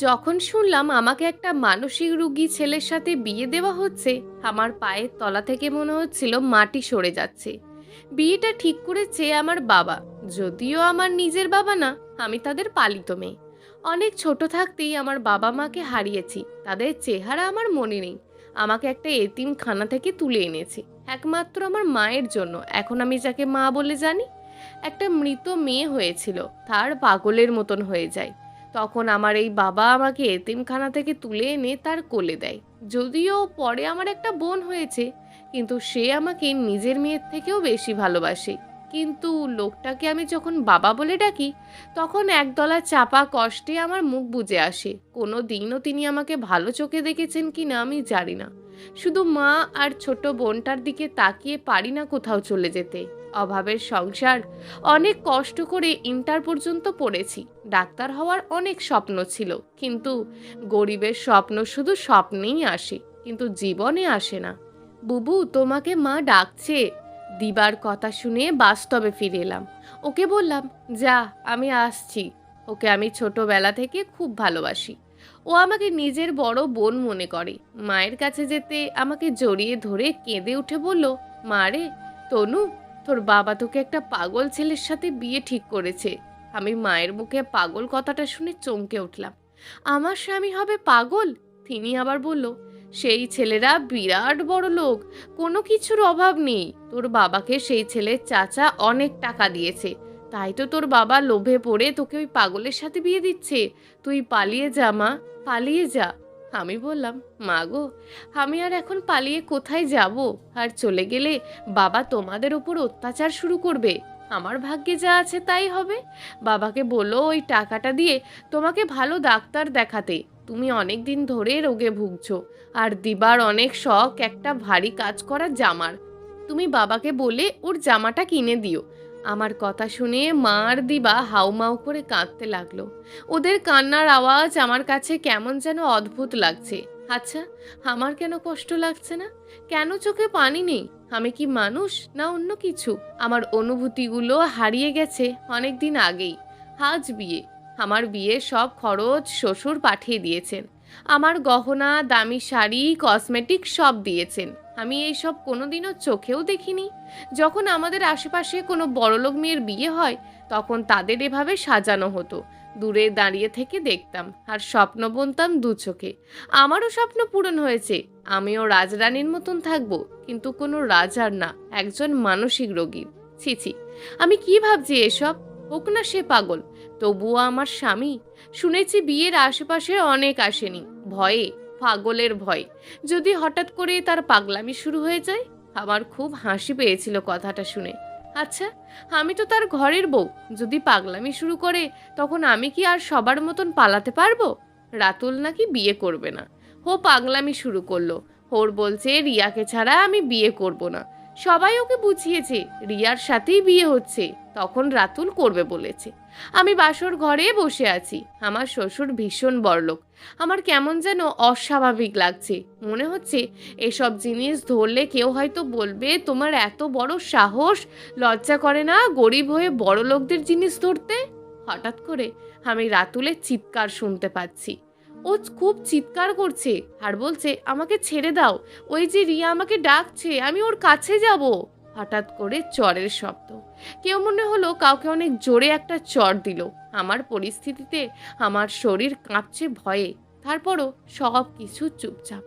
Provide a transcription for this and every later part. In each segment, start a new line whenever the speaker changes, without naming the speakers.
যখন শুনলাম আমাকে একটা মানসিক রোগী ছেলের সাথে বিয়ে দেওয়া হচ্ছে, আমার পায়ের তলা থেকে মনে হচ্ছিল মাটি সরে যাচ্ছে। বিয়েটা ঠিক করেছে আমার বাবা, যদিও আমার নিজের বাবা না, আমি তাদের পালিত মেয়ে। অনেক ছোট থাকতেই আমার বাবা মাকে হারিয়েছি, তাদের চেহারা আমার মনে নেই। আমাকে একটা এতিমখানা থেকে তুলে এনেছে একমাত্র আমার মায়ের জন্য। এখন আমি যাকে মা বলে জানি, একটা মৃত মেয়ে হয়েছিল, তার পাগলের মতন হয়ে যায়। তখন আমার এই বাবা আমাকে এতিমখানা থেকে তুলে এনে তার কোলে দেয়। যদিও পরে আমার একটা বোন হয়েছে, কিন্তু সে আমাকে নিজের মেয়ের থেকেও বেশি ভালোবাসে। কিন্তু লোকটাকে আমি যখন বাবা বলে ডাকি, তখন একদলা চাপা কষ্টে আমার মুখ বুজে আসে। কোনো দিনও তিনি আমাকে ভালো চোখে দেখেছেন কি না আমি জানি না। শুধু মা আর ছোট বোনটার দিকে তাকিয়ে পারি না কোথাও চলে যেতে। অভাবের সংসার, অনেক কষ্ট করে ইন্টার পর্যন্ত পড়েছি। ডাক্তার হওয়ার অনেক স্বপ্ন ছিল, কিন্তু গরিবের স্বপ্ন শুধু স্বপ্নেই আসে, কিন্তু জীবনে আসে না। বুবু, তোমাকে মা ডাকছে। দিবার কথা শুনে বাস্তবে ফিরে এলাম। ওকে বললাম, যা, আমি আসছি। ওকে আমি ছোটবেলা থেকে খুব ভালোবাসি। ও আমাকে নিজের বড় বোন মনে করে। মায়ের কাছে যেতে আমাকে জড়িয়ে ধরে কেঁদে উঠে বলল, মা রে, তনু, তোর বাবা তোকে একটা পাগল ছেলের সাথে বিয়ে ঠিক করেছে। আমি মায়ের মুখে পাগল কথাটা শুনে চমকে উঠলাম। আমার স্বামী হবে পাগল? তিনি আবার বলল, সেই ছেলেরা বিরাট বড় লোক, কোনো কিছুর অভাব নেই। তোর বাবাকে সেই ছেলের চাচা অনেক টাকা দিয়েছে, তাই তো তোর বাবা লোভে পড়ে তোকে ওই পাগলের সাথে বিয়ে দিচ্ছে। তুই পালিয়ে যা মা, পালিয়ে যা। আমি বললাম, মা গো, আমি আর এখন পালিয়ে কোথায় যাব? আর চলে গেলে বাবা তোমাদের ওপর অত্যাচার শুরু করবে। আমার ভাগ্যে যা আছে তাই হবে। বাবাকে বলো ওই টাকাটা দিয়ে তোমাকে ভালো ডাক্তার দেখাতে। তুমি অনেক দিন ধরে রোগে ভুগছো, আর দিবার অনেক শখ একটা ভারী কাজ করা জামার। তুমি বাবাকে বলে ওর জামাটা কিনে দিও। আমার কথা শুনে মা আর দিবা হাউমাউ করে কাঁদতে লাগলো। ওদের কান্নার আওয়াজ আমার কাছে কেমন যেন অদ্ভুত লাগছে। আচ্ছা, আমার কেন কষ্ট লাগছে না? কেন চোখে পানি নেই? আমি কি মানুষ না অন্য কিছু? আমার অনুভূতিগুলো হারিয়ে গেছে অনেক দিন আগেই। আজ বিয়ে। আমার বিয়ের সব খরচ শ্বশুর পাঠিয়ে দিয়েছেন। আমার গহনা, দামি শাড়ি, কসমেটিক সব দিয়েছেন। আমি এই সব কোনোদিনও চোখেও দেখিনি। যখন আমাদের আশেপাশে কোনো বড়লোক মেয়ের বিয়ে হয়, তখন তাদের এভাবে সাজানো হতো। দূরে দাঁড়িয়ে থেকে দেখতাম আর স্বপ্ন বুনতাম দু চোখে। আমারও স্বপ্ন পূরণ হয়েছে। আমিও রাজরানীর মতন থাকবো, কিন্তু কোনো রাজার না, একজন মানসিক রোগীর। ছি ছি, আমি কি ভাবছি এসব? হোক না সে পাগল, তবুও আমার স্বামী। শুনেছি বিয়ের আশেপাশে অনেক আসেনি, ভয়ে, পাগলের ভয়। যদি হঠাৎ করে তার পাগলামি শুরু হয়ে যায়। আমার খুব হাসি পেয়েছিল কথাটা শুনে। আচ্ছা, আমি তো তার ঘরের বউ, যদি পাগলামি শুরু করে তখন আমি কি আর সবার মতন পালাতে পারবো? রাতুল নাকি বিয়ে করবে না, ও পাগলামি শুরু করলো। ওর বলছে রিয়াকে ছাড়া আমি বিয়ে করব না। সবাই ওকে বুঝিয়েছে রিয়ার সাথেই বিয়ে হচ্ছে, তখন রাতুল করবে বলেছে। আমি বাসর ঘরে বসে আছি। আমার শ্বশুর ভীষণ বড়লোক। আমার কেমন যেন অস্বাভাবিক লাগছে। মনে হচ্ছে এসব জিনিস ধরলে কেউ হয়তো বলবে, তোমার এত বড় সাহস, লজ্জা করে না গরিব হয়ে বড় লোকদের জিনিস ধরতে? হঠাৎ করে আমি রাতুলের চিৎকার শুনতে পাচ্ছি। ও খুব চিৎকার করছে আর বলছে, আমাকে ছেড়ে দাও, ওই যে রিয়া আমাকে ডাকছে, আমি ওর কাছে যাব। হঠাৎ করে চরের শব্দ। কেউ মনে হলো কাউকে অনেক জোরে একটা চর দিল। আমার পরিস্থিতিতে আমার শরীর কাঁপছে ভয়ে। তারপরও সব কিছু চুপচাপ।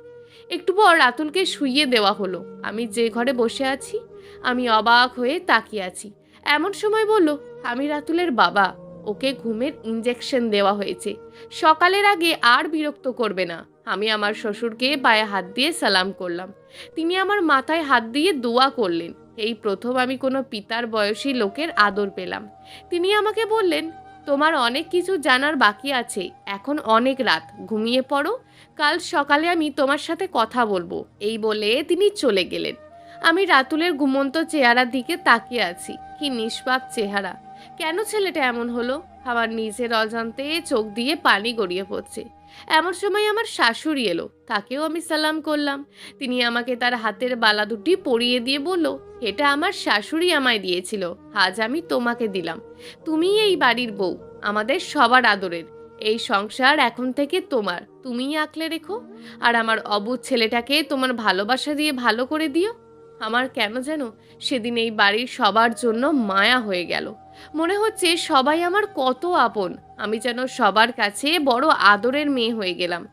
একটু পর রাতুলকে শুইয়ে দেওয়া হলো। আমি যে ঘরে বসে আছি, আমি অবাক হয়ে তাকিয়ে আছি। এমন সময় বলল, আমি রাতুলের বাবা, ওকে ঘুমের ইঞ্জেকশন দেওয়া হয়েছে। সকালের আগে আর বিরক্ত করবে না। আমি আমার শ্বশুরকে পায়ে হাত দিয়ে সালাম করলাম। তিনি আমার মাথায় হাত দিয়ে দোয়া করলেন। এই প্রথম আমি কোনো পিতার বয়সী লোকের আদর পেলাম। তিনি আমাকে বললেন, তোমার অনেক কিছু জানার বাকি আছে, এখন অনেক রাত, ঘুমিয়ে পড়ো, কাল সকালে আমি তোমার সাথে কথা বলবো। এই বলে তিনি চলে গেলেন। আমি রাতুলের ঘুমন্ত চেহারার দিকে তাকিয়ে আছি। কি নিষ্পাপ চেহারা! কেন ছেলেটা এমন হলো? আমার নিজের অজান্তে চোখ দিয়ে পানি গড়িয়ে পড়ছে। এমন সময় আমার শাশুড়ি এলো, তাকেও আমি সালাম করলাম। তিনি আমাকে তার হাতের বালা দুটি পরিয়ে দিয়ে বলল, এটা আমার শাশুড়ি আমায় দিয়েছিল, আজ আমি তোমাকে দিলাম। তুমি এই বাড়ির বউ, আমাদের সবার আদরের। এই সংসার এখন থেকে তোমার, তুমিই আঁকলে রেখো, আর আমার অবুঝ ছেলেটাকে তোমার ভালোবাসা দিয়ে ভালো করে দিও। আমার কেন যেন সেদিন এই বাড়ির সবার জন্য মায়া হয়ে গেল। মনে হচ্ছে সবাই আমার কত আপন। আমি যেন সবার কাছে বড় আদরের মেয়ে হয়ে গেলাম।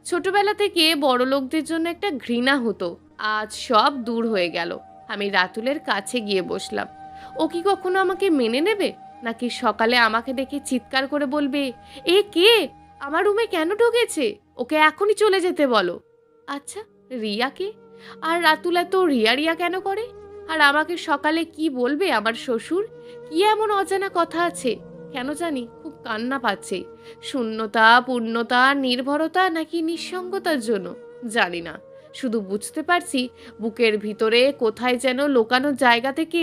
ছোটবেলা থেকে বড় লোকদের জন্য একটা ঘৃণা হতো, আজ সব দূর হয়ে গেল। আমি রাতুলের কাছে গিয়ে বসলাম। ও কি কখনো আমাকে মেনে নেবে, নাকি সকালে আমাকে দেখে চিৎকার করে বলবে, এ কে, আমার রুমে কেন ঢুকেছে, ওকে এখনই চলে যেতে বলো। আচ্ছা, রিয়া কে? আর রাতুল এত রিয়া রিয়া কেন করে? আর আমাকে সকালে কি বলবে আমার শ্বশুর? কি এমন অজানা কথা আছে? কেন জানি খুব কান্না পাচ্ছে। শূন্যতা, পূর্ণতা, নির্ভরতা, নাকি নিঃসঙ্গতার জন্য জানি না। শুধু বুঝতে পারছি বুকের ভিতরে কোথায় যেন লোকানো জায়গা থেকে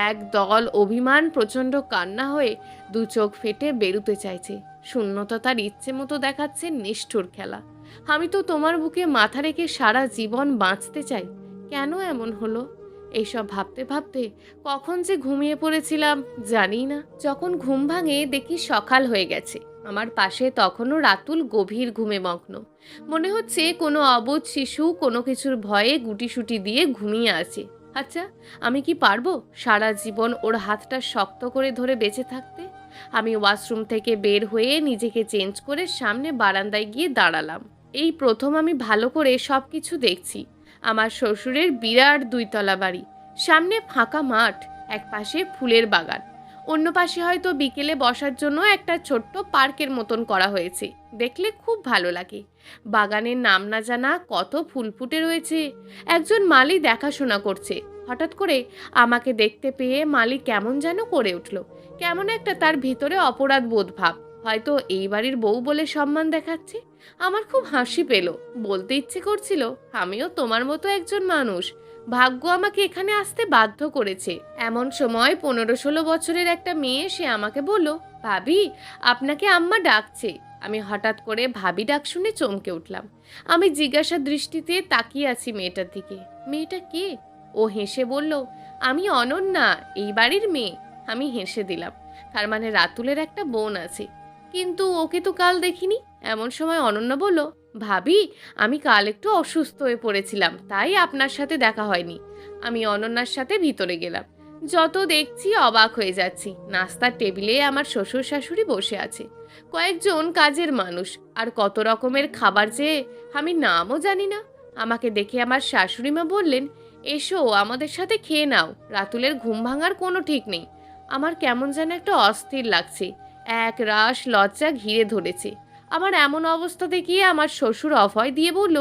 এক দল অভিমান প্রচণ্ড কান্না হয়ে দু চোখ ফেটে বেরুতে চাইছে। শূন্যতা তার ইচ্ছে মতো দেখাচ্ছে নিষ্ঠুর খেলা। আমি তো তোমার বুকে মাথা রেখে সারা জীবন বাঁচতে চাই, কেন এমন হলো? এইসব ভাবতে ভাবতে কখন যে ঘুমিয়ে পড়েছিলাম জানি না। যখন ঘুম ভাঙে দেখি সকাল হয়ে গেছে। আমার পাশে তখনও রাতুল গভীর ঘুমে মগ্ন। মনে হচ্ছে কোনো অবুঝ শিশু কোনো কিছুর ভয়ে গুটিসুটি দিয়ে ঘুমিয়ে আছে। আচ্ছা, আমি কি পারবো সারা জীবন ওর হাতটা শক্ত করে ধরে বেঁচে থাকতে? আমি ওয়াশরুম থেকে বের হয়ে নিজেকে চেঞ্জ করে সামনে বারান্দায় গিয়ে দাঁড়ালাম। এই প্রথম আমি ভালো করে সব কিছু দেখছি। আমার শ্বশুরের বিরাট 2 তলা বাড়ি, সামনে ফাঁকা মাঠ, এক পাশে ফুলের বাগান, অন্য পাশে হয়তো বিকেলে বসার জন্য একটা ছোট্ট পার্কের মতন করা হয়েছে। দেখলে খুব ভালো লাগে। বাগানের নাম না জানা কত ফুল ফুটে রয়েছে। একজন মালি দেখাশোনা করছে। হঠাৎ করে আমাকে দেখতে পেয়ে মালি কেমন যেন করে উঠল। কেমন একটা তার ভিতরে অপরাধ বোধ ভাব, হয়তো এই বাড়ির বউ বলে সম্মান দেখাচ্ছে। আমার খুব হাসি পেল। বলতে ইচ্ছে করছিল, আমিও তোমার মতো একজন মানুষ, ভাগ্য আমাকে এখানে আসতে বাধ্য করেছে। এমন সময় 15-16 বছরের একটা মেয়ে এসে আমাকে বলল, ভাবি, আপনাকে আম্মা ডাকছে। আমি হঠাৎ করে ভাবি ডাক শুনে চমকে উঠলাম। আমি জিজ্ঞাসা দৃষ্টিতে তাকিয়ে আছি মেয়েটার দিকে। মেয়েটা কে? ও হেসে বলল, আমি অনন্যা, এই বাড়ির মেয়ে। আমি হেসে দিলাম। তার মানে রাতুলের একটা বোন আছে, কিন্তু ওকে তো কাল দেখিনি। এমন সময় অনন্যা বলল, ভাবি, আমি কাল একটু অসুস্থ হয়ে পড়েছিলাম, তাই আপনার সাথে দেখা হয়নি। আমি অনন্যার সাথে ভিতরে গেলাম। যত দেখছি অবাক হয়ে যাচ্ছি। নাস্তার টেবিলে আমার শ্বশুর শাশুড়ি বসে আছে, কয়েকজন কাজের মানুষ, আর কত রকমের খাবার যে আমি নামও জানি না। আমাকে দেখে আমার শাশুড়ি মা বললেন, এসো আমাদের সাথে খেয়ে নাও, রাতুলের ঘুম ভাঙার কোনো ঠিক নেই। আমার কেমন যেন একটা অস্থির লাগছে, এক রাশ লজ্জা ঘিরে ধরেছে। আমার এমন অবস্থা দেখিয়ে আমার শ্বশুর অভয় দিয়ে বলল,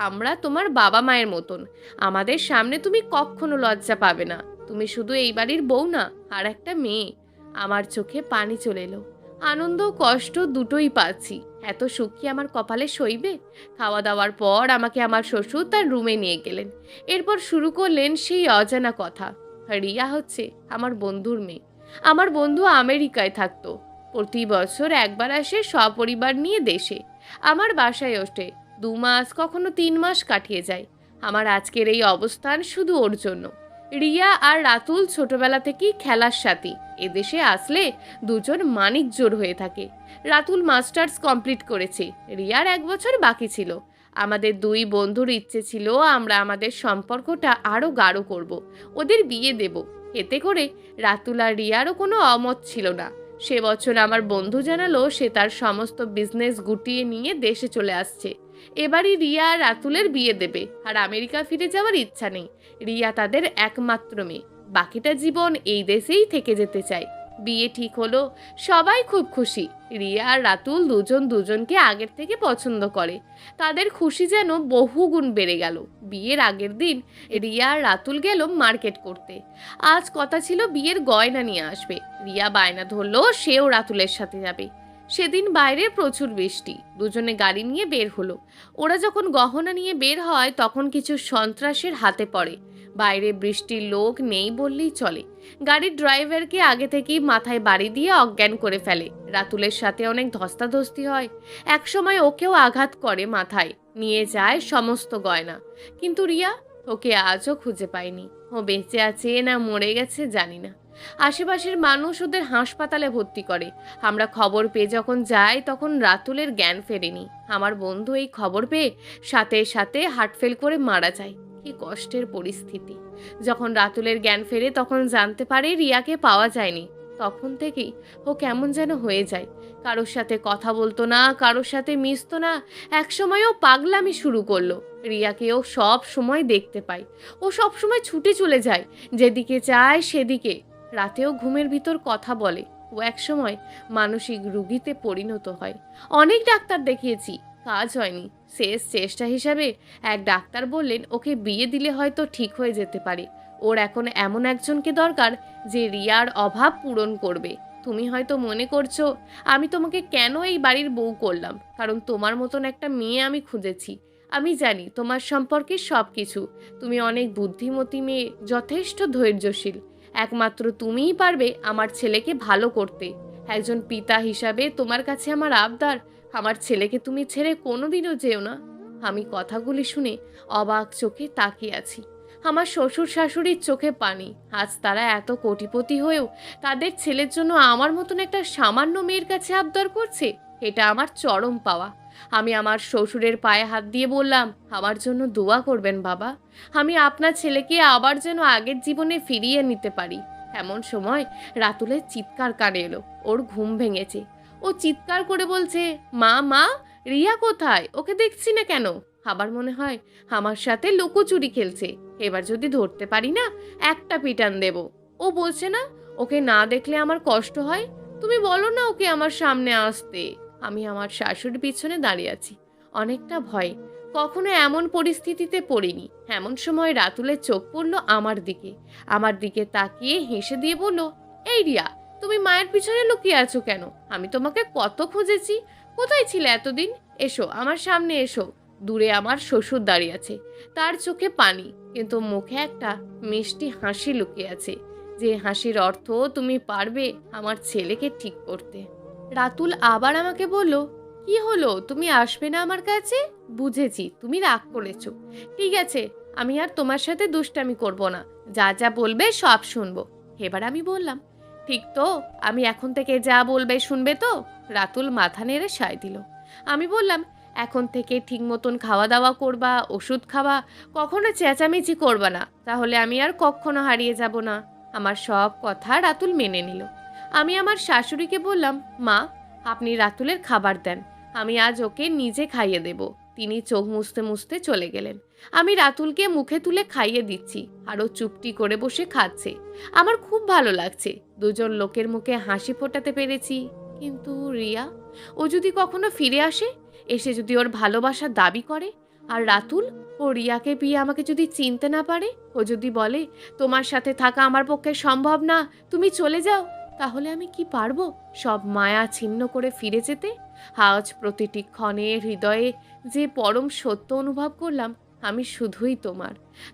আমরা তোমার বাবা মায়ের মতন, আমাদের সামনে তুমি কখনো লজ্জা পাবে না। তুমি শুধু এই বাড়ির বউ না, আর একটা মেয়ে। আমার চোখে পানি চলে এলো। আনন্দ কষ্ট দুটোই পাচ্ছি। এত সুখ কি আমার কপালে সইবে? খাওয়া দাওয়ার পর আমাকে আমার শ্বশুর তার রুমে নিয়ে গেলেন। এরপর শুরু করলেন সেই অজানা কথা। রিয়া হচ্ছে আমার বন্ধুর মেয়ে। আমার বন্ধু আমেরিকায় থাকতো, প্রতি বছর একবার আসে সপরিবার নিয়ে দেশে। আমার বাসায় ওঠে, 2 মাস কখনো 3 মাস কাটিয়ে যায়। আমার আজকের এই অবস্থান শুধু ওর জন্য। রিয়া আর রাতুল ছোটবেলা থেকেই খেলার সাথী। এদেশে আসলে দুজন মানিক জোর হয়ে থাকে। রাতুল মাস্টার্স কমপ্লিট করেছে, রিয়ার 1 বছর বাকি ছিল। আমাদের 2 বন্ধুর ইচ্ছে ছিল আমরা আমাদের সম্পর্কটা আরও গাঢ় করব, ওদের বিয়ে দেব। এতে করে রাতুল আর রিয়ারও কোনো অমত ছিল না। সে বছর আমার বন্ধু জানালো সে তার সমস্ত বিজনেস গুটিয়ে নিয়ে দেশে চলে আসছে। এবারই রিয়া আর রাতুলের বিয়ে দেবে, আর আমেরিকা ফিরে যাওয়ার ইচ্ছা নেই। রিয়া তাদের একমাত্র মেয়ে, বাকিটা জীবন এই দেশেই থেকে যেতে চায়। বিয়ে ঠিক হলো, সবাই খুব খুশি। রিয়া আর রাতুল দুজন দুজনকে আগের থেকে পছন্দ করে। তাদের খুশি যেন বহুগুণ বেড়ে গেল। বিয়ের আগের দিন রিয়া আর রাতুল গেল মার্কেট করতে। আজ কথা ছিল বিয়ের গয়না নিয়ে আসবে। রিয়া বায়না ধরলো সেও রাতুলের সাথে যাবে। সেদিন বাইরে প্রচুর বৃষ্টি, দুজনে গাড়ি নিয়ে বের হলো। ওরা যখন গহনা নিয়ে বের হয় তখন কিছু সন্ত্রাসের হাতে পড়ে। বাইরে বৃষ্টির লোক নেই বললেই চলে। গাড়ির ড্রাইভারকে আগে থেকেই মাথায় বাড়ি দিয়ে অজ্ঞান করে ফেলে। রাতুলের সাথে অনেক ধস্তাধস্তি হয়। একসময় ওকেও আঘাত করে মাথায়, নিয়ে যায় সমস্ত গয়না। কিন্তু রিয়া ওকে আজও খুঁজে পাইনি। ও বেঁচে আছে না মরে গেছে জানি না। আশেপাশের মানুষ ওদের হাসপাতালে ভর্তি করে। আমরা খবর পেয়ে যখন যাই তখন রাতুলের জ্ঞান ফেরেনি। আমার বন্ধু এই খবর পেয়ে সাথে সাথে হার্ট ফেল করে মারা যায়। কি কষ্টের পরিস্থিতি। যখন রাতুলের জ্ঞান ফেরে তখন জানতে পারে রিয়াকে পাওয়া যায়নি। তখন থেকেই ও কেমন যেন হয়ে যায়। কারোর সাথে কথা বলতো না, কারোর সাথে মিশতো না। একসময় ও পাগলামি শুরু করলো। রিয়াকে ও সব সময় দেখতে পায়। ও সব সময় ছুটে চলে যায়, যেদিকে চায় সেদিকে। রাতেও ঘুমের ভিতর কথা বলে। ও একসময় মানসিক রোগীতে পরিণত হয়। অনেক ডাক্তার দেখিয়েছি, কাজ হয়নি। শেষ চেষ্টা হিসাবে এক ডাক্তার বললেন ওকে বিয়ে দিলে হয়তো ঠিক হয়ে যেতে পারে। ওর এখন এমন একজনকে দরকার যে রিয়ার অভাব পূরণ করবে। তুমি হয়তো মনে করছো আমি তোমাকে কেন এই বাড়ির বউ করলাম, কারণ তোমার মতন একটা মেয়ে আমি খুঁজেছি। আমি জানি তোমার সম্পর্কে সব কিছু। তুমি অনেক বুদ্ধিমতী মেয়ে, যথেষ্ট ধৈর্যশীল। একমাত্র তুমিই পারবে আমার ছেলেকে ভালো করতে। একজন পিতা হিসাবে তোমার কাছে আমার আবদার, আমার ছেলেকে তুমি ছেড়ে কোনোদিনও যেও না। আমি কথাগুলি শুনে অবাক চোখে তাকিয়ে আছি। আমার শ্বশুর শাশুড়ির চোখে পানি। আজ তারা এত কোটিপতি হয়েও তাদের ছেলের জন্য আমার মতন একটা সামান্য মেয়ের কাছে আবদার করছে। এটা আমার চরম পাওয়া। আমি আমার শ্বশুরের পায়ে হাত দিয়ে বললাম, আমার জন্য দোয়া করবেন বাবা। আমি আপনার ছেলেকে আবার যেন আগের জীবনে ফিরিয়ে নিতে পারি। এমন সময় রাতুলের চিৎকার কানে এলো। ওর ঘুম ভেঙেছে। ও চিৎকার করে বলছে, মা মা, রিয়া কোথায়? ওকে দেখছি না কেন? আবার মনে হয় আমার সাথে লুকোচুরি খেলছে। এবার যদি ধরতে পারি না, একটা পিটান দেব। ও বলছে না ওকে না দেখলে আমার কষ্ট হয়? তুমি বলো না ওকে আমার সামনে আসতে। আমি আমার শাশুড়ির পিছনে দাঁড়িয়ে আছি, অনেকটা ভয়ে। কখনো এমন পরিস্থিতিতে পড়িনি। এমন সময় রাতুলের চোখ পড়ল আমার দিকে তাকিয়ে হেসে দিয়ে বলল, এই রিয়া, তুমি মায়ের পিছনে লুকিয়ে আছো কেন? আমি তোমাকে কত খুঁজেছি। কোথায় ছিলে এতদিন? এসো আমার সামনে এসো। দূরে আমার শ্বশুর দাঁড়িয়ে আছে, তার চোখে পানি, কিন্তু মুখে একটা মিষ্টি হাসি লুকিয়ে আছে, যে হাসির অর্থ তুমি পারবে আমার ছেলেকে ঠিক করতে। রাতুল আবার আমাকে বলল, কি হলো, তুমি আসবে না আমার কাছে? বুঝেছি তুমি রাগ করেছো। ঠিক আছে, আমি আর তোমার সাথে দুষ্টামি করব না। যা যা বলবে সব শুনবো। এবার আমি বললাম, ঠিক তো? আমি এখন থেকে যা বলবে শুনবে তো? রাতুল মাথা নেড়ে সায় দিল। আমি বললাম, এখন থেকে ঠিক মতন খাওয়া দাওয়া করবা, ওষুধ খাওয়া, কখনো চেঁচামেচি করবা না, তাহলে আমি আর কখনো হারিয়ে যাব না। আমার সব কথা রাতুল মেনে নিল। আমি আমার শাশুড়িকে বললাম, মা, আপনি রাতুলের খাবার দেন, আমি আজ ওকে নিজে খাইয়ে দেব। তিনি চোখ মুছতে মুছতে চলে গেলেন। আমি রাতুলকে মুখে তুলে খাইয়ে দিচ্ছি, আরও চুপটি করে বসে খাচ্ছে। আমার খুব ভালো লাগছে, দুজন লোকের মুখে হাসি ফোটাতে পেরেছি। কিন্তু রিয়া, ও যদি কখনো ফিরে আসে, এসে যদি ওর ভালোবাসা দাবি করে, আর রাতুল ও রিয়াকে পেয়ে আমাকে যদি চিনতে না পারে, ও যদি বলে তোমার সাথে থাকা আমার পক্ষে সম্ভব না, তুমি চলে যাও, তাহলে আমি কি পারবো সব মায়া ছিন্ন করে ফিরে যেতে? আজ প্রতিটি ক্ষণে হৃদয়ে যে পরম সত্য অনুভব করলাম, আমি শুধুই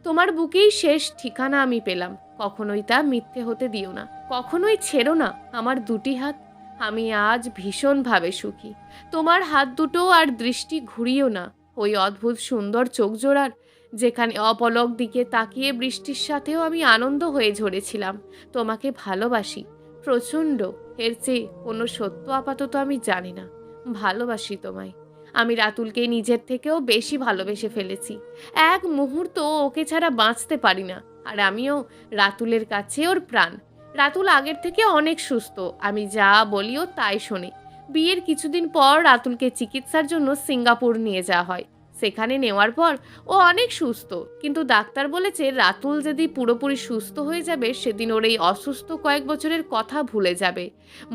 তোমার বুকেই শেষ ঠিকানা আমি পেলাম। কখনোই তা মিথ্যে হতে দিও না, কখনোই ছেড়ো না আমার দুটি হাত। আমি আজ ভীষণভাবে সুখী। তোমার হাত দুটো আর দৃষ্টি ঘুরিও না ওই অদ্ভুত সুন্দর চোখ জোড়ার, যেখানে অপলক দিকে তাকিয়ে বৃষ্টির সাথেও আমি আনন্দ হয়ে ঝরেছিলাম। তোমাকে ভালোবাসি প্রচণ্ড। এর চেয়ে কোনো সত্য আপাতত আমি জানি না। ভালোবাসি তোমায়। আমি রাতুলকে নিজের থেকেও বেশি ভালোবেসে ফেলেছি। এক মুহূর্ত ওকে ছাড়া বাঁচতে পারি না। আর আমিও রাতুলের কাছে ওর প্রাণ। রাতুল আগের থেকে অনেক সুস্থ। আমি যা বলিও তাই শোনে। বিয়ের কিছুদিন পর রাতুলকে চিকিৎসার জন্য সিঙ্গাপুর নিয়ে যাওয়া হয়। সেখানে নেওয়ার পর ও অনেক সুস্থ, কিন্তু ডাক্তার বলেছে রাতুল যদি পুরোপুরি সুস্থ হয়ে যাবে, সেদিন ওর এই অসুস্থ কয়েক বছরের কথা ভুলে যাবে।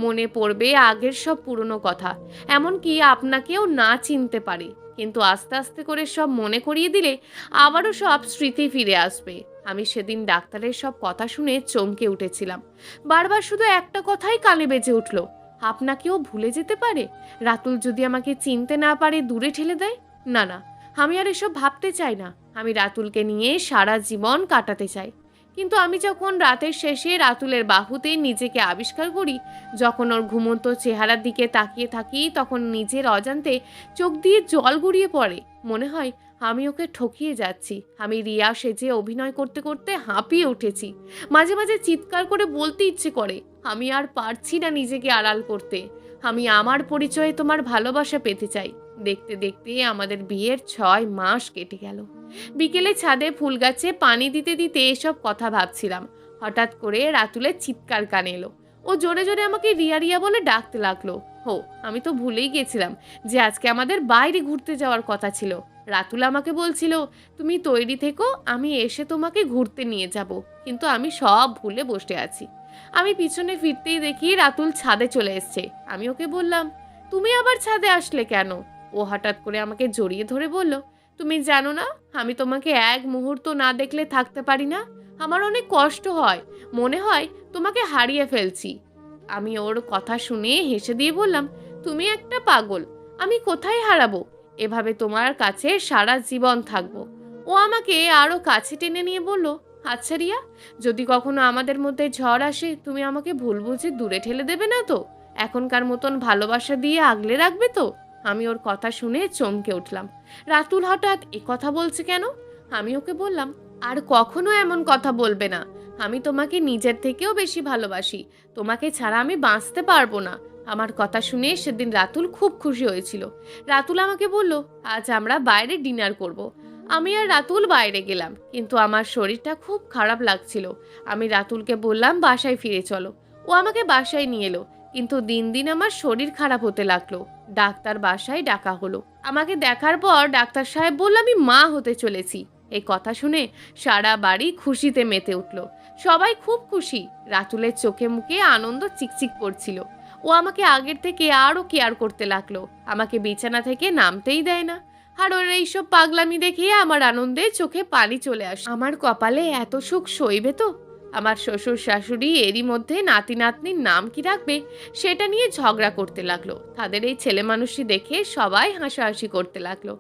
মনে পড়বে আগের সব পুরনো কথা, এমনকি আপনাকেও না চিনতে পারে। কিন্তু আস্তে আস্তে করে সব মনে করিয়ে দিলে আবারও সব স্মৃতি ফিরে আসবে। আমি সেদিন ডাক্তারের সব কথা শুনে চমকে উঠেছিলাম। বারবার শুধু একটা কথাই কানে বেজে উঠল, আপনাকেও ভুলে যেতে পারে? রাতুল যদি আমাকে চিনতে না পারে, দূরে ঠেলে দেয়? না না, আমি আর এসব ভাবতে চাই না। আমি রাতুলকে নিয়ে সারা জীবন কাটাতে চাই। কিন্তু আমি যখন রাতের শেষে রাতুলের বাহুতে নিজেকে আবিষ্কার করি, যখন ওর ঘুমন্ত চেহারার দিকে তাকিয়ে থাকি, তখন নিজের অজান্তে চোখ দিয়ে জল গড়িয়ে পড়ে। মনে হয় আমি ওকে ঠকিয়ে যাচ্ছি। আমি রিয়া সেজে অভিনয় করতে করতে হাঁপিয়ে উঠেছি। মাঝে মাঝে চিৎকার করে বলতে ইচ্ছে করে, আমি আর পারছি না নিজেকে আড়াল করতে। আমি আমার পরিচয়ে তোমার ভালোবাসা পেতে চাই। দেখতে দেখতে আমাদের বিয়ের 6 মাস কেটে গেল। বিকেলে ছাদে ফুল গাছে পানি দিতে দিতে এসব কথা ভাবছিলাম। হঠাৎ করে রাতুলের চিৎকার কানে এলো। ও জোরে জোরে আমাকে রিয়া রিয়া বলে ডাকতে লাগলো। হো, আমি তো ভুলেই গেছিলাম যে আজকে আমাদের বাইরে ঘুরতে যাওয়ার কথা ছিল। রাতুল আমাকে বলছিল, তুমি তৈরি থেকো, আমি এসে তোমাকে ঘুরতে নিয়ে যাব। কিন্তু আমি সব ভুলে বসে আছি। আমি পিছনে ফিরতেই দেখি রাতুল ছাদে চলে এসছে। আমি ওকে বললাম, তুমি আবার ছাদে আসলে কেন? ও হঠাৎ করে আমাকে জড়িয়ে ধরে বলল, তুমি জানো না আমি তোমাকে এক মুহূর্ত না দেখলে থাকতে পারি না। আমার অনেক কষ্ট হয়, মনে হয় তোমাকে হারিয়ে ফেলছি। আমি ওর কথা শুনে হেসে দিয়ে বললাম, তুমি একটা পাগল, আমি কোথায় হারাবো? এভাবে তোমার কাছে সারা জীবন থাকবো। ও আমাকে আরো কাছে টেনে নিয়ে বলল, আচ্ছা রিয়া, যদি কখনো আমাদের মধ্যে ঝড় আসে, তুমি আমাকে ভুল বুঝে দূরে ঠেলে দেবে না তো? এখনকার মতন ভালোবাসা দিয়ে আগলে রাখবে তো? আমি ওর কথা শুনে চমকে উঠলাম। রাতুল হঠাৎ এ কথা বলছে কেন? আমি ওকে বললাম, আর কখনো এমন কথা বলবে না। আমি তোমাকে নিজের থেকেও বেশি ভালোবাসি। তোমাকে ছাড়া আমি বাঁচতে পারবো না। আমার কথা শুনে সেদিন রাতুল খুব খুশি হয়েছিল। রাতুল আমাকে বলল, আজ আমরা বাইরে ডিনার করব। আমি আর রাতুল বাইরে গেলাম, কিন্তু আমার শরীরটা খুব খারাপ লাগছিল। আমি রাতুলকে বললাম, বাসায় ফিরে চলো। ও আমাকে বাসায় নিয়ে এলো, কিন্তু দিন দিন আমার শরীর খারাপ হতে লাগলো। ডাক্তার বাসায় ডাকা হলো। আমাকে দেখার পর ডাক্তার সাহেব বলল, আমি মা হতে চলেছি। এই কথা শুনে সারা বাড়ি খুশিতে মেতে উঠল। সবাই খুব খুশি। রাতুলের চোখে মুখে আনন্দ চিকচিক করছিল। ও আমাকে আগের থেকে আরও কেয়ার করতে লাগলো। আমাকে বিছানা থেকে নামতেই দেয় না। আর ওর এইসব পাগলামি দেখে আমার আনন্দে চোখে পানি চলে আসে। আমার কপালে এত সুখ সইবে তো? আমার শ্বশুর শাশুড়ি এরই মধ্যে নাতি নাতনির নাম কি রাখবে সেটা নিয়ে ঝগড়া করতে লাগলো। তাদের এই ছেলে মানুষই দেখে সবাই হাসাহাসি করতে লাগলো।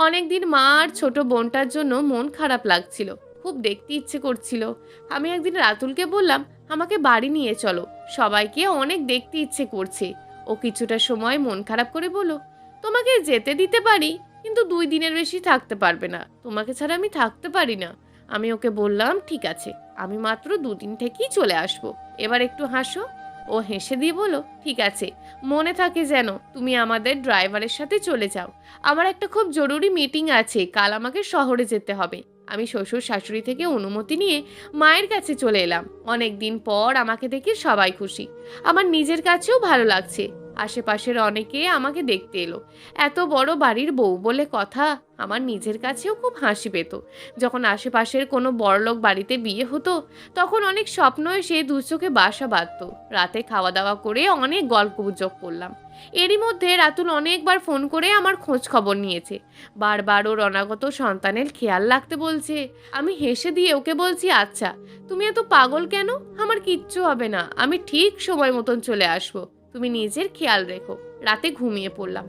অনেকদিন মা আর ছোট বোনটার জন্য মন খারাপ লাগছিল, খুব দেখতে ইচ্ছে করছিল। আমি একদিন রাতুলকে বললাম, আমাকে বাড়ি নিয়ে চলো, সবাইকে অনেক দেখতে ইচ্ছে করছে। ও কিছুটা সময় মন খারাপ করে বলল, তোমাকে যেতে দিতে পারি, কিন্তু 2 দিনের বেশি থাকতে পারবে না। তোমাকে ছাড়া আমি থাকতে পারি না। আমি ওকে বললাম, ঠিক আছে, আমি মাত্র 2 দিন থেকেই চলে আসবো। এবার একটু হাসো। ও হেসে দিয়ে বলল, ঠিক আছে, মনে থাকে যেন তুমি আমাদের ড্রাইভারের সাথে চলে যাও। আমার একটা খুব জরুরি মিটিং আছে, কাল আমাকে শহরে যেতে হবে। আমি শ্বশুর শাশুড়ি থেকে অনুমতি নিয়ে মায়ের কাছে চলে এলাম। অনেক দিন পর আমাকে দেখে সবাই খুশি। আমার নিজের কাছেও ভালো লাগছে। আশেপাশের অনেকে আমাকে দেখতে এলো। এত বড় বাড়ির বউ বলে কথা। আমার নিজের কাছেও খুব হাসি পেত। যখন আশেপাশের কোনো বড়লোক বাড়িতে বিয়ে হতো, তখন অনেক স্বপ্ন এসে দু চোখে বাসা বাঁধত। রাতে খাওয়া দাওয়া করে অনেক গল্পগুজব করলাম। এরই মধ্যে রাতুল অনেকবার ফোন করে আমার খোঁজ খবর নিয়েছে। বারবার ওর অনাগত সন্তানের খেয়াল রাখতে বলছে। আমি হেসে দিয়ে ওকে বলছি, আচ্ছা, তুমি এত পাগল কেন? আমার কিচ্ছু হবে না, আমি ঠিক সময় মতন চলে আসবো। তুমি নিজের খেয়াল রেখো। রাতে ঘুমিয়ে পড়লাম।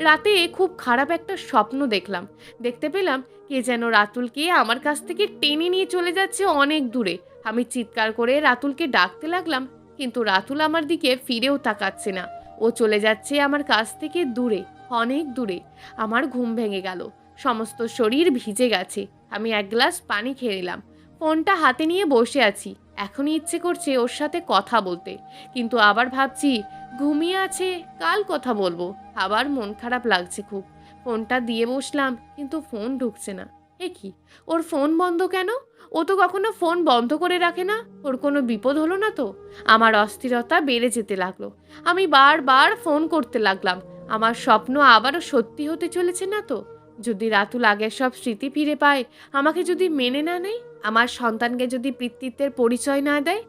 রাতে খুব খারাপ একটা স্বপ্ন দেখলাম। দেখতে পেলাম কে যেন রাতুলকে আমার কাছ থেকে টেনে নিয়ে চলে যাচ্ছে অনেক দূরে। আমি চিৎকার করে রাতুলকে ডাকতে লাগলাম, কিন্তু রাতুল আমার দিকে ফিরেও তাকাচ্ছে না। ও চলে যাচ্ছে আমার কাছ থেকে দূরে, অনেক দূরে। আমার ঘুম ভেঙে গেল, সমস্ত শরীর ভিজে গেছে। আমি এক গ্লাস পানি খেয়ে নিলাম। ফোনটা হাতে নিয়ে বসে আছি। এখনই ইচ্ছে করছে ওর সাথে কথা বলতে, কিন্তু আবার ভাবছি ঘুমিয়ে আছে, কাল কথা বলবো। আবার মন খারাপ লাগছে খুব। ফোনটা দিয়ে বসলাম, কিন্তু ফোন ঢুকছে না। এ কি, ওর ফোন বন্ধ কেন? ও তো কখনো ফোন বন্ধ করে রাখে না। ওর কোনো বিপদ হলো না তো? আমার অস্থিরতা বেড়ে যেতে লাগলো। আমি বারবার ফোন করতে লাগলাম। আমার স্বপ্ন আবারও সত্যি হতে চলেছে না তো? যদি রাতুল আগের সব স্মৃতি ফিরে পায়, আমাকে যদি মেনে না নেয়, আমার সন্তানকে যদি পিতৃত্বের পরিচয় না দেয়,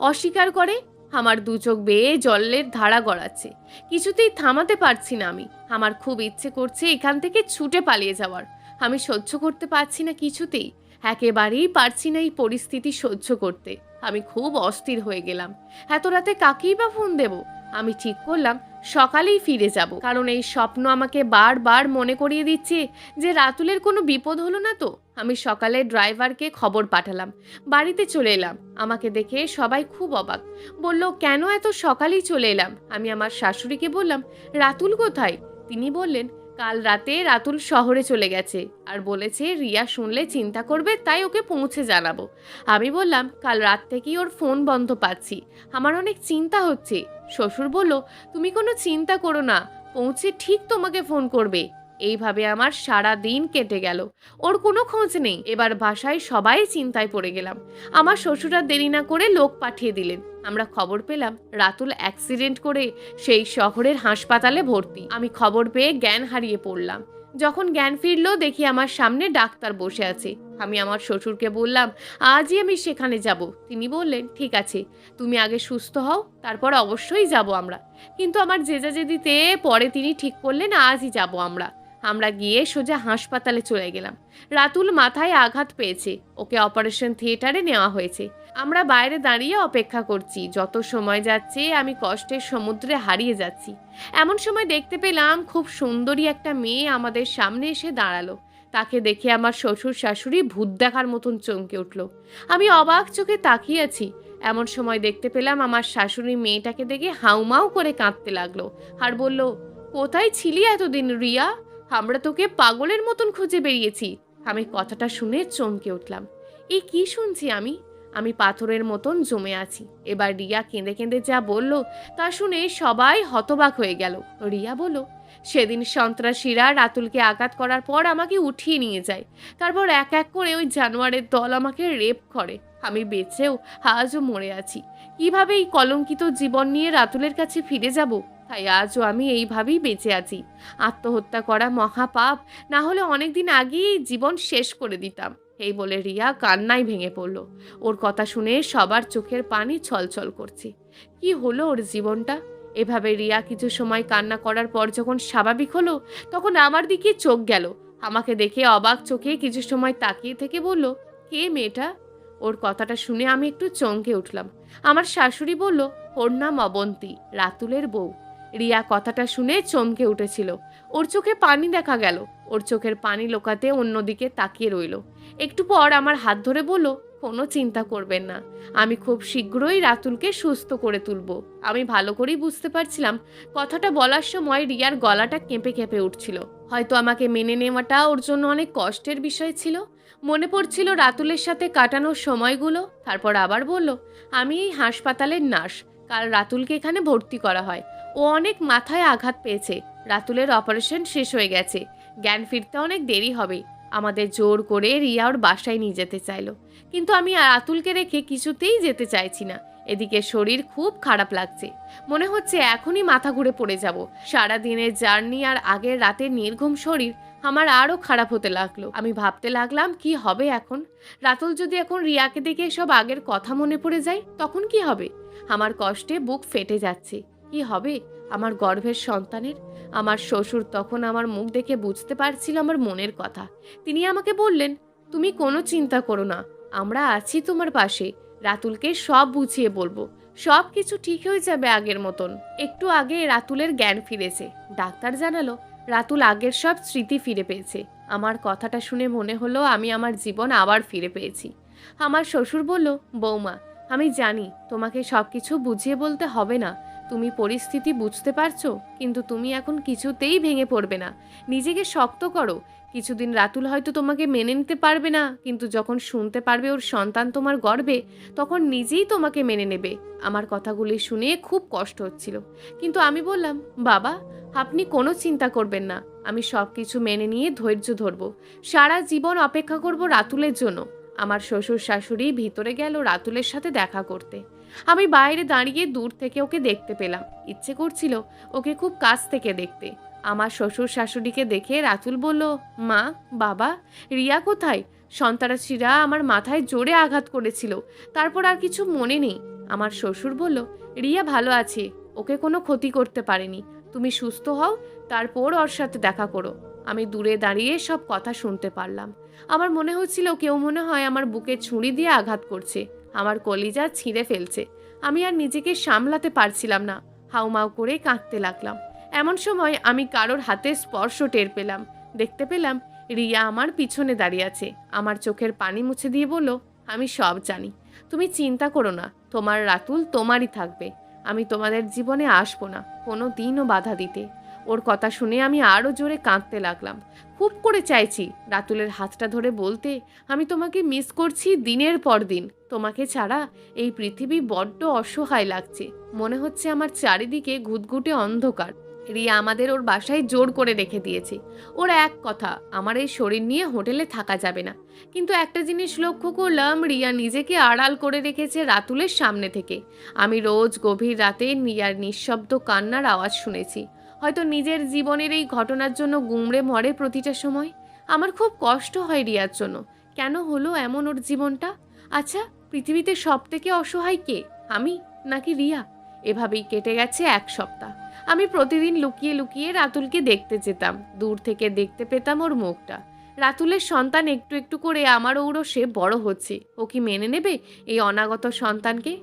অস্বীকার করে, আমার 2 চোখ বেয়ে জলের ধারা গড়াচ্ছে। কিছুতেই থামাতে পারছি না আমি। আমার খুব ইচ্ছে করছে এখান থেকে ছুটে পালিয়ে যাওয়ার। আমি সহ্য করতে পারছি না কিছুতেই। একেবারেই পারছি না এই পরিস্থিতি সহ্য করতে। আমি খুব অস্থির হয়ে গেলাম। এত রাতে কাকেই বা ফোন দেব? আমি ঠিক করলাম সকালেই ফিরে যাব, কারণ এই স্বপ্ন আমাকে বারবার মনে করিয়ে দিচ্ছে যে রাতুলের কোনো বিপদ হলো না তো? আমি সকালে ড্রাইভারকে খবর পাঠালাম, বাড়িতে চলে এলাম। আমাকে দেখে সবাই খুব অবাক, বলল কেন এত সকালেই চলে এলাম। আমি আমার শাশুড়িকে বললাম, রাতুল কোথায়? তিনি বললেন, কাল রাতে রাতুল শহরে চলে গেছে আর বলেছে রিয়া শুনলে চিন্তা করবে, তাই ওকে পৌঁছে জানাবো। আমি বললাম, কাল রাত থেকেই ওর ফোন বন্ধ পাচ্ছি, আমার অনেক চিন্তা হচ্ছে। শ্বশুর বলল, তুমি কোনো চিন্তা করো না, পৌঁছে ঠিক তোমাকে ফোন করবে। এইভাবে আমার সারা দিন কেটে গেল, ওর কোনো খোঁজ নেই। এবার বাসায় সবাই চিন্তায় পড়ে গেলাম। আমার শ্বশুর আর দেরি না করে লোক পাঠিয়ে দিলেন। আমরা খবর পেলাম রাতুল অ্যাক্সিডেন্ট করে সেই শহরের হাসপাতালে ভর্তি। আমি খবর পেয়ে জ্ঞান হারিয়ে পড়লাম। যখন জ্ঞান ফিরলো দেখি আমার সামনে ডাক্তার বসে আছে। আমি আমার শ্বশুরকে বললাম, আজই আমি সেখানে যাব। তিনি বললেন, ঠিক আছে, তুমি আগে সুস্থ হও, তারপর অবশ্যই যাব আমরা। কিন্তু আমার জেজাজেদিতে পরে তিনি ঠিক করলেন আজই যাব আমরা। আমরা গিয়ে সোজা হাসপাতালে চলে গেলাম। রাতুল মাথায় আঘাত পেয়েছে, ওকে অপারেশন থিয়েটারে নেওয়া হয়েছে। আমরা বাইরে দাঁড়িয়ে অপেক্ষা করছি। যত সময় যাচ্ছে আমি কষ্টের সমুদ্রে হারিয়ে যাচ্ছি। এমন সময় দেখতে পেলাম খুব সুন্দরী একটা মেয়ে আমাদের সামনে এসে দাঁড়ালো। তাকে দেখে আমার শ্বশুর শাশুড়ি ভূত দেখার মতন চমকে উঠল। আমি অবাক চোখে তাকিয়ে আছি। এমন সময় দেখতে পেলাম আমার শাশুড়ি মেয়েটাকে দেখে হাউমাউ করে কাঁদতে লাগলো আর বলল, কোথায় ছিলি এতদিন রিয়া? আমরা তোকে পাগলের মতন খুঁজে বেরিয়েছি। আমি কথাটা শুনে চমকে উঠলাম। এই কি শুনছি আমি? আমি পাথরের মতন জমে আছি। এবার রিয়া কেঁদে কেঁদে যা বলল তা শুনে সবাই হতবাক হয়ে গেল। রিয়া বলল, সেদিন সন্ত্রাসীরা রাতুলকে আঘাত করার পর আমাকে উঠিয়ে নিয়ে যায়। তারপর এক এক করে ওই জানোয়ারের দল আমাকে রেপ করে। আমি বেঁচেও আজও মরে আছি। কিভাবে এই কলঙ্কিত জীবন নিয়ে রাতুলের কাছে ফিরে যাব? তাই আজও আমি এইভাবেই বেঁচে আছি। আত্মহত্যা করা মহাপাপ, না হলে অনেকদিন আগেই জীবন শেষ করে দিতাম। এই বলে রিয়া কান্নায় ভেঙে পড়ল। ওর কথা শুনে সবার চোখের পানি ছলছল করছে। কি হলো ওর জীবনটা? এভাবে রিয়া কিছু সময় কান্না করার পর যখন স্বাভাবিক হলো, তখন আমার দিকে চোখ গেল। আমাকে দেখে অবাক চোখে কিছু সময় তাকিয়ে থেকে বলল, কে মেয়েটা? ওর কথাটা শুনে আমি একটু চমকে উঠলাম। আমার শাশুড়ি বলল, ওর নাম অবন্তী, রাতুলের বউ। রিয়া কথাটা শুনে চমকে উঠেছিল। ওর চোখে পানি দেখা গেল। ওর চোখের পানি লোকাতে অন্যদিকে তাকিয়ে রইল। একটু পর আমার হাত ধরে বলল, কোনো চিন্তা করবেন না, আমি খুব শীঘ্রই রাতুলকে সুস্থ করে তুলব। আমি ভালো করেই বুঝতে পারছিলাম কথাটা বলার সময় রিয়ার গলাটা কেঁপে কেঁপে উঠছিল। হয়তো আমাকে মেনে নেওয়াটা ওর জন্য অনেক কষ্টের বিষয় ছিল। মনে পড়ছিল রাতুলের সাথে কাটানোর সময়গুলো। তারপর আবার বলল, আমি এই হাসপাতালের নার্স। কাল রাতুলকে এখানে ভর্তি করা হয়। ও অনেক মাথায় আঘাত পেয়েছে। রাতুলের অপারেশন শেষ হয়ে গেছে, জ্ঞান ফিরতে অনেক দেরি হবে। আমাদের জোর করে রিয়া ওর বাসায় নিয়ে যেতে চাইলো, কিন্তু আমি রাতুলকে রেখে কিছুতেই যেতে চাইছি না। এদিকে শরীর খুব খারাপ লাগছে, মনে হচ্ছে এখনই মাথা ঘুরে পড়ে যাব। সারা দিনের জার্নি আর আগের রাতের নির্ঘুম শরীর আমার আরও খারাপ হতে লাগলো। আমি ভাবতে লাগলাম, কি হবে এখন? রাতুল যদি এখন রিয়াকে দেখে সব আগের কথা মনে পড়ে যায়, তখন কি হবে? আমার কষ্টে বুক ফেটে যাচ্ছে। কি হবে আমার গর্ভের সন্তানের? আমার শ্বশুর তখন আমার মুখ দেখে বুঝতে পারছিল আমার মনের কথা। তিনি আমাকে বললেন, তুমি কোনো চিন্তা করো না, আমরা আছি তোমার পাশে। রাতুলকে সব বুঝিয়ে বলবো, সব কিছু ঠিক হয়ে যাবে আগের মতন। একটু আগে রাতুলের জ্ঞান ফিরেছে। ডাক্তার জানালো রাতুল আগের সব স্মৃতি ফিরে পেয়েছে। আমার কথাটা শুনে মনে হলো আমি আমার জীবন আবার ফিরে পেয়েছি। আমার শ্বশুর বলল, বৌমা, আমি জানি তোমাকে সব কিছু বুঝিয়ে বলতে হবে না, তুমি পরিস্থিতি বুঝতে পারছো, কিন্তু তুমি এখন কিছুতেই ভেঙে পড়বে না। নিজেকে শক্ত করো। কিছুদিন রাতুল হয়তো তোমাকে মেনে নিতে পারবে না, কিন্তু যখন শুনতে পারবে ওর সন্তান তোমার গর্বে, তখন নিজেই তোমাকে মেনে নেবে। আমার কথাগুলি শুনে খুব কষ্ট হচ্ছিল, কিন্তু আমি বললাম, বাবা, আপনি কোনো চিন্তা করবেন না, আমি সব কিছু মেনে নিয়ে ধৈর্য ধরবো। সারা জীবন অপেক্ষা করব রাতুলের জন্য। আমার শ্বশুর শাশুড়ি ভিতরে গেল রাতুলের সাথে দেখা করতে। আমি বাইরে দাঁড়িয়ে দূর থেকে ওকে দেখতে পেলাম। ইচ্ছে করছিল ওকে খুব কাছ থেকে দেখতে। আমার শ্বশুর শাশুড়িকে দেখে রাতুল বলল, মা, বাবা, রিয়া কোথায়? সন্ত্রাসীরা আমার মাথায় জোরে আঘাত করেছিল, তারপর আর কিছু মনে নেই। আমার শ্বশুর বলল, রিয়া ভালো আছে, ওকে কোনো ক্ষতি করতে পারেনি। তুমি সুস্থ হও, তারপর ওর সাথে দেখা করো। আমি দূরে দাঁড়িয়ে সব কথা শুনতে পারলাম। আমার মনে হচ্ছিল কেউ মনে হয় আমার বুকে ছুরি দিয়ে আঘাত করছে, আমার কলিজা ছিঁড়ে ফেলছে। আমি আর নিজেকে সামলাতে পারছিলাম না, হাউমাউ করে কাঁদতে লাগলাম। এমন সময় আমি কারোর হাতে স্পর্শ টের পেলাম। দেখতে পেলাম রিয়া আমার পিছনে দাঁড়িয়ে আছে, আমার চোখের পানি মুছে দিয়ে বলল, আমি সব জানি, তুমি চিন্তা করো না, তোমার রাতুল তোমারই থাকবে, আমি তোমাদের জীবনে আসবো না কোনো দিনও বাধা দিতে। ওর কথা শুনে আমি আরও জোরে কাঁদতে লাগলাম। খুব করে চাইছি রাতুলের হাতটা ধরে বলতে, আমি তোমাকে মিস করছি দিনের পর দিন, তোমাকে ছাড়া এই পৃথিবী বড্ড অসহায় লাগছে, মনে হচ্ছে আমার চারিদিকে ঘুটঘুটে অন্ধকার। রিয়া আমাদের ওর বাসায় জোর করে রেখে দিয়েছে। ওর এক কথা, আমার এই শরীর নিয়ে হোটেলে থাকা যাবে না। কিন্তু একটা জিনিস লক্ষ্য করলাম, রিয়া নিজেকে আড়াল করে রেখেছে রাতুলের সামনে থেকে। আমি রোজ গভীর রাতে রিয়ার নিঃশব্দ কান্নার আওয়াজ শুনেছি। হয়তো নিজের জীবনের এই ঘটনার জন্য গুমড়ে মরে প্রতিটা সময়। আমার খুব কষ্ট হয় রিয়ার জন্য। কেন হলো এমন ওর জীবনটা? আচ্ছা, পৃথিবীতে সব থেকে অসহায় কে, আমি নাকি রিয়া? এভাবেই কেটে গেছে এক সপ্তাহ। আমি প্রতিদিন লুকিয়ে লুকিয়ে রাতুলকে দেখতে যেতাম, দূর থেকে দেখতে পেতাম ওর মুখটা। রাতুলের সন্তান একটু একটু করে আমার ঔরসে বড় হচ্ছে। ও কি মেনে নেবে এই অনাগত সন্তানকে?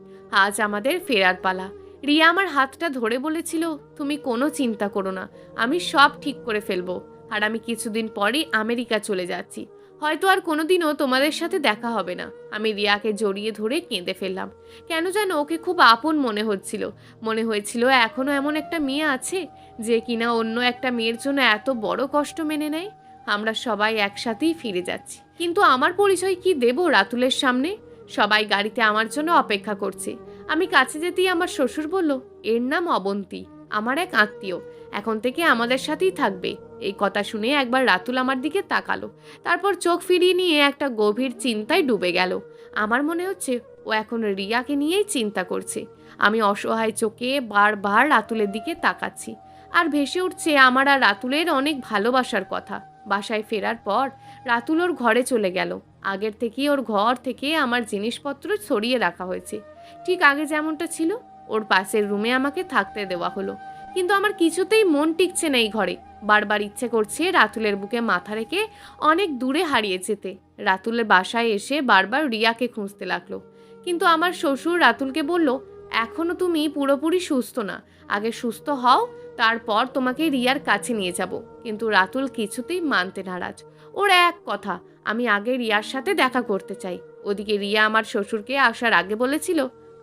আজ আমাদের ফেরার পালা। রিয়া আমার হাতটা ধরে বলেছিল, তুমি কোনো চিন্তা করো না, আমি সব ঠিক করে ফেলবো। আর আমি কিছুদিন পরেই আমেরিকা চলে যাচ্ছি, হয়তো আর কোনোদিনও তোমাদের সাথে দেখা হবে না। আমি রিয়াকে জড়িয়ে ধরে কেঁদে ফেললাম। কেন যেন ওকে খুব আপন মনে হচ্ছিল। মনে হয়েছিল এখনো এমন একটা মেয়ে আছে যে কিনা অন্য একটা মেয়ের জন্য এত বড় কষ্ট মেনে নেয়। আমরা সবাই একসাথেই ফিরে যাচ্ছি, কিন্তু আমার পরিচয় কি দেব রাতুলের সামনে? সবাই গাড়িতে আমার জন্য অপেক্ষা করছে। আমি কাছে যেতেই আমার শ্বশুর বলল, এর নাম অবন্তী, আমার এক আত্মীয়, এখন থেকে আমাদের সাথেই থাকবে। এই কথা শুনে একবার রাতুল আমার দিকে তাকালো, তারপর চোখ ফিরিয়ে নিয়ে একটা গভীর চিন্তায় ডুবে গেল। আমার মনে হচ্ছে ও এখন রিয়াকে নিয়েই চিন্তা করছে। আমি অসহায় চোখে বারবার রাতুলের দিকে তাকাচ্ছি, আর ভেসে উঠছে আমার আর রাতুলের অনেক ভালোবাসার কথা। বাসায় ফেরার পর রাতুল ওর ঘরে চলে গেল। আগের থেকেই ওর ঘর থেকে আমার জিনিসপত্র সরিয়ে রাখা হয়েছে, ঠিক আগে যেমনটা ছিল। ওর পাশের রুমে আমাকে থাকতে দেওয়া হলো, কিন্তু আমার কিছুতেই মন টিকছে না এই ঘরে। বারবার ইচ্ছে করছে রাতুলের বুকে মাথা রেখে অনেক দূরে হারিয়ে যেতে। রাতুলের বাসায় এসে বারবার রিয়াকে খুঁজতে লাগলো, কিন্তু আমার শ্বশুর রাতুলকে বলল, এখনো তুমি পুরোপুরি সুস্থ না, আগে সুস্থ হও, তারপর তোমাকে রিয়ার কাছে নিয়ে যাব। কিন্তু রাতুল কিছুতেই মানতে নারাজ। ওর এক কথা, আমি আগে রিয়ার সাথে দেখা করতে চাই। ওদিকে রিয়া আমার শ্বশুরকে আসার আগে বলেছিল,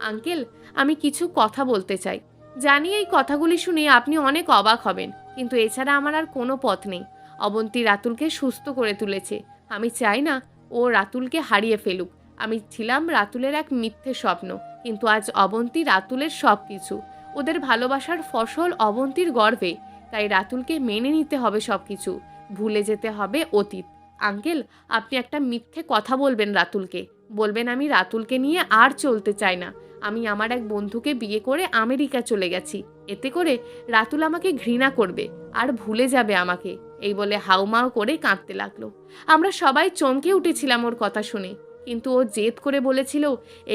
আঙ্কেল, আমি কিছু কথা বলতে চাই। জানি এই কথাগুলি শুনে আপনি অনেক অবাক হবেন, কিন্তু এছাড়া আমার আর কোনো পথ নেই। অবন্তী রাতুলকে সুস্থ করে তুলেছে, আমি চাই না ও রাতুলকে হারিয়ে ফেলুক। আমি ছিলাম রাতুলের এক মিথ্যে স্বপ্ন, কিন্তু আজ অবন্তী রাতুলের সব কিছু। ওদের ভালোবাসার ফসল অবন্তীর গর্বে। তাই রাতুলকে মেনে নিতে হবে সব কিছু, ভুলে যেতে হবে অতীত। আঙ্কেল, আপনি একটা মিথ্যে কথা বলবেন রাতুলকে, বলবেন আমি রাতুলকে নিয়ে আর চলতে চাই না। আমি আমার এক বন্ধুকে বিয়ে করে আমেরিকা চলে গেছি, এতে করে রাতুল আমাকে ঘৃণা করবে আর ভুলে যাবে আমাকে। এই বলে হাউমাউ করে কাঁদতে লাগলো। আমরা সবাই চমকে উঠেছিলাম ওর কথা শুনে, কিন্তু ও জেদ করে বলেছিল,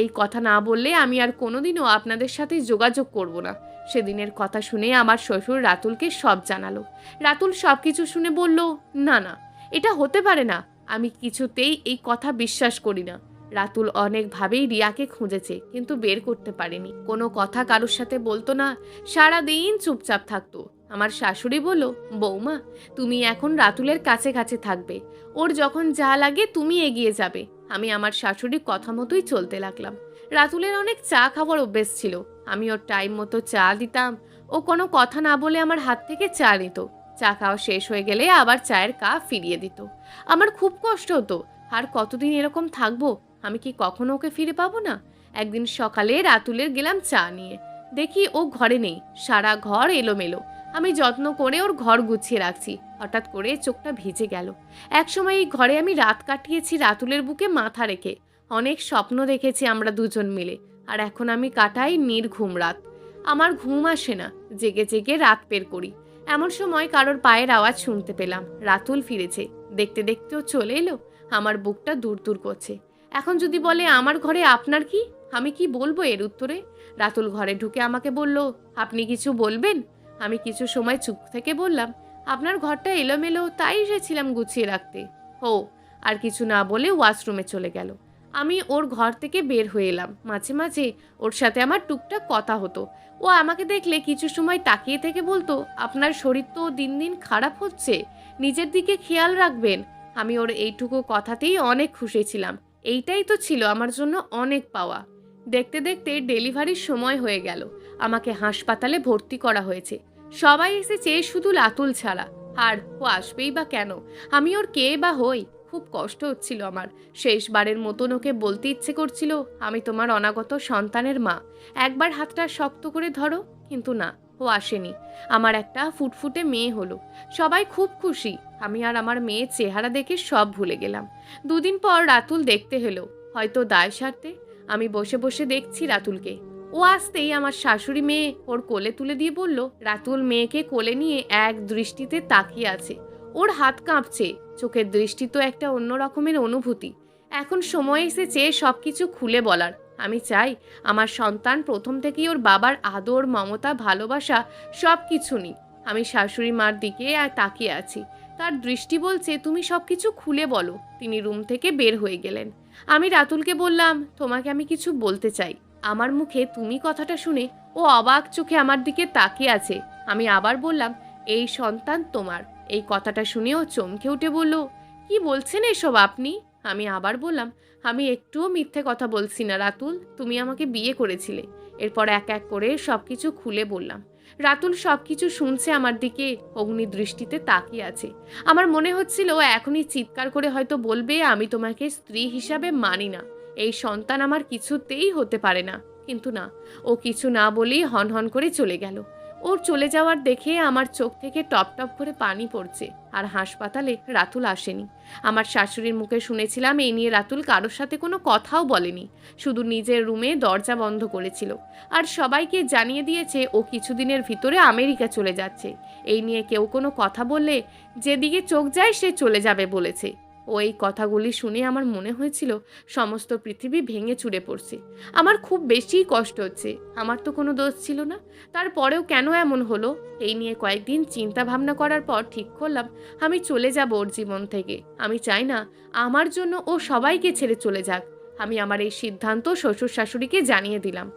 এই কথা না বললে আমি আর কোনোদিনও আপনাদের সাথে যোগাযোগ করব না। সেদিনের কথা শুনে আমার শ্বশুর রাতুলকে সব জানালো। রাতুল সব কিছু শুনে বলল, না না, এটা হতে পারে না, আমি কিছুতেই এই কথা বিশ্বাস করি না। রাতুল অনেকভাবেই রিয়াকে খুঁজেছে, কিন্তু বের করতে পারেনি। কোনো কথা কারোর সাথে বলতো না, সারাদিন চুপচাপ থাকতো। আমার শাশুড়ি বলল, বৌমা, তুমি এখন রাতুলের কাছে কাছে থাকবে, ওর যখন যা লাগে তুমি এগিয়ে যাবে। আমি আমার শাশুড়ির কথা মতোই চলতে লাগলাম। রাতুলের অনেক চা খাওয়ার অভ্যেস ছিল, আমি ওর টাইম মতো চা দিতাম। ও কোনো কথা না বলে আমার হাত থেকে চা নিত। চা খাওয়া শেষ হয়ে গেলে আবার চায়ের কাপ ফিরিয়ে দিত। আমার খুব কষ্ট হতো, আর কতদিন এরকম থাকবো? আমি কি কখনো ওকে ফিরে পাবো না? একদিন সকালে রাতুলের গেলাম চা নিয়ে, দেখি ও ঘরে নেই, সারা ঘর এলোমেলো। আমি যত্ন করে ওর ঘর গুছিয়ে রাখছি, হঠাৎ করে চোখটা ভিজে গেল। একসময় এই ঘরে আমি রাত কাটিয়েছি রাতুলের বুকে মাথা রেখে, অনেক স্বপ্ন দেখেছি আমরা দুজন মিলে, আর এখন আমি কাটাই নির্ঘুম রাত। আমার ঘুম আসে না, জেগে জেগে রাত বের করি। এমন সময় কারোর পায়ের আওয়াজ শুনতে পেলাম। রাতুল ফিরেছে, দেখতে দেখতেও চলে এলো। আমার বুকটা দূর দূর করছে। এখন যদি বলে আমার ঘরে আপনার কি, আমি কি বলবো এর উত্তরে? রাতুল ঘরে ঢুকে আমাকে বলল, আপনি কিছু বলবেন? আমি কিছু সময় চুপ থেকে বললাম, আপনার ঘরটা এলোমেলো, তাই এসেছিলাম গুছিয়ে রাখতে। ও, আর কিছু না বলে ওয়াশরুমে চলে গেল। আমি ওর ঘর থেকে বের হয়ে এলাম। মাঝে মাঝে ওর সাথে আমার টুকটাক কথা হতো। ও আমাকে দেখলে কিছু সময় তাকিয়ে থেকে বলতো, আপনার শরীর তো দিন দিন খারাপ হচ্ছে, নিজের দিকে খেয়াল রাখবেন। আমি ওর এইটুকু কথাতেই অনেক খুশি ছিলাম। এইটাই তো ছিল আমার জন্য অনেক পাওয়া। দেখতে দেখতে ডেলিভারির সময় হয়ে গেল। আমাকে হাসপাতালে ভর্তি করা হয়েছে। সবাই এসেছে শুধু রাতুল ছাড়া। আর ও আসবেই বা কেন? আমি ওর কে বা হই? খুব কষ্ট হচ্ছিল আমার। শেষবারের মতন ওকে বলতে ইচ্ছে করছিল, আমি তোমার অনাগত সন্তানের মা, একবার হাতটা শক্ত করে ধরো। কিন্তু না, ও আসেনি। আমার একটা ফুটফুটে মেয়ে হলো। সবাই খুব খুশি। আমি আর আমার মেয়ের চেহারা দেখে সব ভুলে গেলাম। দুদিন পর রাতুল দেখতে হলো, হয়তো দায় সারতে। আমি বসে বসে দেখছি রাতুলকে। ও আসতেই আমার শাশুড়ি মেয়ে ওর কোলে তুলে দিয়ে বলল, রাতুল মেয়েকে কোলে নিয়ে এক দৃষ্টিতে তাকিয়ে আছে। ওর হাত কাঁপছে, চোখের দৃষ্টি তো একটা অন্য রকমের অনুভূতি। এখন সময় এসেছে সব কিছু খুলে বলার। আমি চাই আমার সন্তান প্রথম থেকেই ওর বাবার আদর, মমতা, ভালোবাসা সব কিছু নিক। আমি শাশুড়ি মার দিকে আর তাকিয়ে আছি। তার দৃষ্টি বলছে, তুমি সব কিছু খুলে বলো। তিনি রুম থেকে বের হয়ে গেলেন। আমি রাতুলকে বললাম, তোমাকে আমি কিছু বলতে চাই। আমার মুখে তুমি কথাটা শুনে ও অবাক চোখে আমার দিকে তাকিয়ে আছে। আমি আবার বললাম, এই সন্তান তোমার। এই কথাটা শুনেও চমকে উঠে বলল, কি বলছেন এসব আপনি? আমি আবার বললাম, আমি একটুও মিথ্যে কথা বলছি না রাতুল, তুমি আমাকে বিয়ে করেছিলে। এরপর এক এক করে সব কিছু খুলে বললাম। রাতুল সব কিছু শুনছে, আমার দিকে অগ্নি দৃষ্টিতে তাকিয়ে আছে। আমার মনে হচ্ছিল ও এখনই চিৎকার করে হয়তো বলবে, আমি তোমাকে স্ত্রী হিসাবে মানি না, এই সন্তান আমার কিছুতেই হতে পারে না। কিন্তু না, ও কিছু না বলেই হনহন করে চলে গেল। ওর চলে যাওয়ার দেখে আমার চোখ থেকে টপ টপ করে পানি পড়ছে। আর হাসপাতালে রাতুল আসেনি। আমার শাশুড়ির মুখে শুনেছিলাম এই নিয়ে রাতুল কারোর সাথে কোনো কথাও বলেনি, শুধু নিজের রুমে দরজা বন্ধ করেছিল। আর সবাইকে জানিয়ে দিয়েছে ও কিছুদিনের ভিতরে আমেরিকা চলে যাচ্ছে। এই নিয়ে কেউ কোনো কথা বললে যেদিকে চোখ যায় সে চলে যাবে বলেছে। ও এই কথাগুলি শুনে আমার মনে হয়েছিল সমস্ত পৃথিবী ভেঙে চুরে পড়ছে। আমার খুব বেশি কষ্ট হচ্ছে। আমার তো কোনো দোষ ছিল না, তারপরেও কেন এমন হলো? এই নিয়ে কয়েকদিন চিন্তা ভাবনা করার পর ঠিক করলাম আমি চলে যাব ওর জীবন থেকে। আমি চাই না আমার জন্য ও সবাইকে ছেড়ে চলে যাক। আমি আমার এই সিদ্ধান্ত শ্বশুর শাশুড়িকে জানিয়ে দিলাম।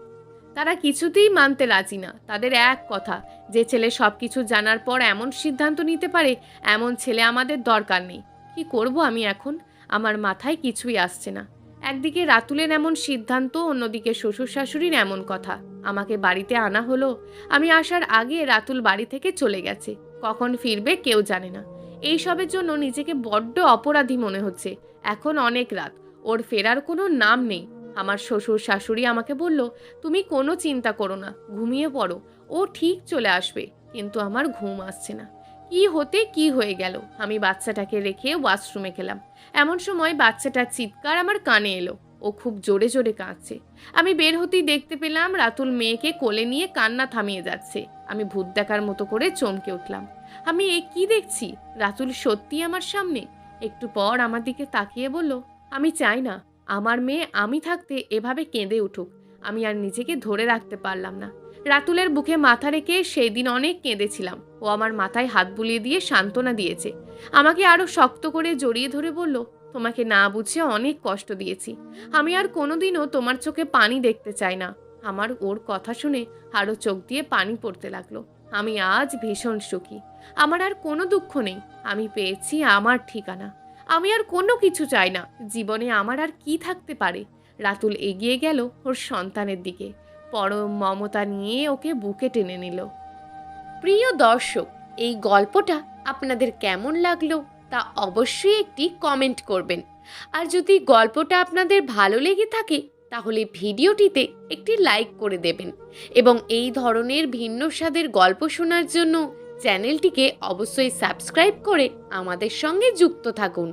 তারা কিছুতেই মানতে রাজি না। তাদের এক কথা, যে ছেলে সব কিছু জানার পর এমন সিদ্ধান্ত নিতে পারে, এমন ছেলে আমাদের দরকার নেই। কি করব আমি এখন? আমার মাথায় কিছুই আসছে না। একদিকে রাতুলের এমন সিদ্ধান্ত, অন্যদিকে শ্বশুর শাশুড়ির এমন কথা। আমাকে বাড়িতে আনা হলো। আমি আসার আগে রাতুল বাড়ি থেকে চলে গেছে। কখন ফিরবে কেউ জানে না। এইসবের জন্য নিজেকে বড্ড অপরাধী মনে হচ্ছে। এখন অনেক রাত, ওর ফেরার কোনো নাম নেই। আমার শ্বশুর শাশুড়ি আমাকে বলল, তুমি কোনো চিন্তা করো না, ঘুমিয়ে পড়ো, ও ঠিক চলে আসবে। কিন্তু আমার ঘুম আসছে না। কি হতে কি হয়ে গেল। আমি বাচ্চাটাকে রেখে ওয়াশরুমে গেলাম। এমন সময় বাচ্চাটার চিৎকার আমার কানে এলো। ও খুব জোরে জোরে কাঁদছে। আমি বের হতেই দেখতে পেলাম রাতুল মেয়েকে কোলে নিয়ে কান্না থামিয়ে যাচ্ছে। আমি ভূত দেখার মতো করে চমকে উঠলাম। আমি এ কি দেখছি? রাতুল সত্যি আমার সামনে। একটু পর আমার দিকে তাকিয়ে বলল, আমি চাই না আমার মেয়ে আমি থাকতে এভাবে কেঁদে উঠুক। আমি আর নিজেকে ধরে রাখতে পারলাম না। রাতুলের বুকে মাথা রেখে সেই দিন অনেক কেঁদেছিলাম। ও আমার মাথায় হাত বুলিয়ে দিয়ে সান্ত্বনা দিয়েছে। আমাকে আরো শক্ত করে জড়িয়ে ধরে বলল, তোমাকে না বুঝে অনেক কষ্ট দিয়েছি। আমি আর কোনোদিনও তোমার চোখে পানি দেখতে চাই না। আমার ওর কথা শুনে আরো চোখ দিয়ে পানি পড়তে লাগলো। আমি আজ ভীষণ সুখী। আমার আর কোনো দুঃখ নেই। আমি পেয়েছি আমার ঠিকানা। আমি আর কোনো কিছু চাই না। জীবনে আমার আর কি থাকতে পারে? রাতুল এগিয়ে গেল ওর সন্তানের দিকে, পরম মমতা নিয়ে ওকে বুকে টেনে নিল। প্রিয় দর্শক, এই গল্পটা আপনাদের কেমন লাগলো তা অবশ্যই একটি কমেন্ট করবেন। আর যদি গল্পটা আপনাদের ভালো লেগে থাকে তাহলে ভিডিওটিতে একটি লাইক করে দেবেন এবং এই ধরনের ভিন্ন স্বাদের গল্প শোনার জন্য চ্যানেলটিকে অবশ্যই সাবস্ক্রাইব করে আমাদের সঙ্গে যুক্ত থাকুন।